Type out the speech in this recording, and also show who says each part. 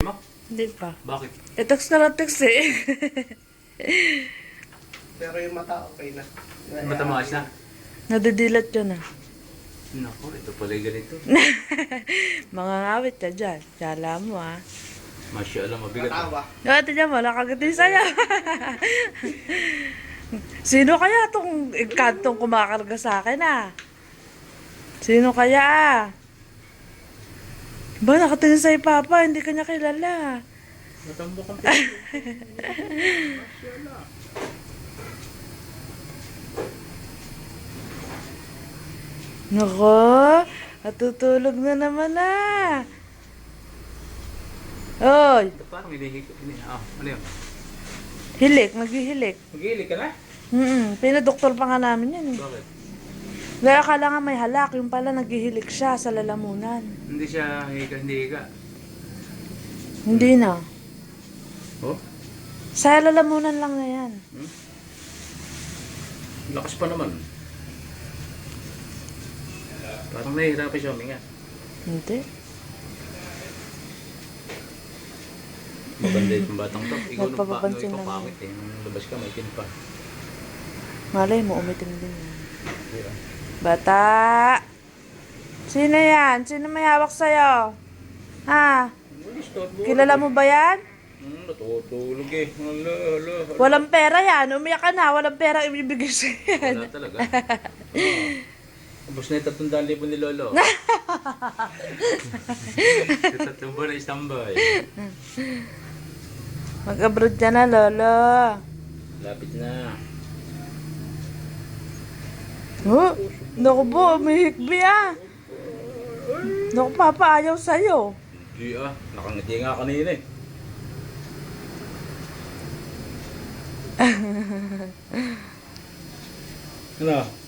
Speaker 1: Mo?
Speaker 2: Hindi pa.
Speaker 1: Bakit?
Speaker 2: Text ka lang text eh.
Speaker 3: Pero yung mata okay na.
Speaker 1: Matamaas na?
Speaker 2: Nadidilat yun ah.
Speaker 1: Naku, ito pala yung ganito.
Speaker 2: Mga ngawit ka dyan. Kala mo ah.
Speaker 1: Masya Allah, mabigat.
Speaker 3: Matawa.
Speaker 2: Ate dyan mo, nakagati sa'yo. Sino kaya tong kantong kumakarga sa akin ah? Sino kaya ah? Ba, nakatingin sa'yo papa, hindi ka niya kilala.
Speaker 1: Matambok ang pito.
Speaker 2: Nako, natutulog na naman ah. Oy,
Speaker 1: Ito parang hinihilik. Ano yun?
Speaker 2: hilik, naghihilik.
Speaker 1: Mag-iilik ka na?
Speaker 2: Pinadoktor pa nga namin yan eh.
Speaker 1: Bakit?
Speaker 2: Dahil akala nga may halak, yung pala naghihilik siya sa lalamunan.
Speaker 1: Hindi siya higa, hindi higa.
Speaker 2: Hindi na.
Speaker 1: Oh?
Speaker 2: Sa lalamunan lang na yan.
Speaker 1: Lakas pa naman. Parang nahihirapan siya huminga.
Speaker 2: Hindi.
Speaker 1: Maganda yung batang to. Ikaw nung
Speaker 2: Nagpapapansin
Speaker 1: ikaw
Speaker 2: lang
Speaker 1: pangit eh. Nung labas ka, may tin pa.
Speaker 2: Malay mo, umitim din yan.
Speaker 1: Yeah.
Speaker 2: Bata! Sino yan? Sino may hawak sa'yo? Ha? Kilala mo ba yan?
Speaker 1: Natutulog eh. Hala.
Speaker 2: Walang pera yan. Umiyak ka na. Walang pera ibibigay sa'yo yan.
Speaker 1: Wala talaga. Ubus na yung 300,000 ni Lolo. 3 buwan na istambay.
Speaker 2: Mag-abroad ka na, Lolo.
Speaker 1: Lapit na.
Speaker 2: Oh, naku po, may hikbi ah. Naku, papa, ayaw sa'yo.
Speaker 1: Hindi ah. Nakangiti nga kanina eh. Ano?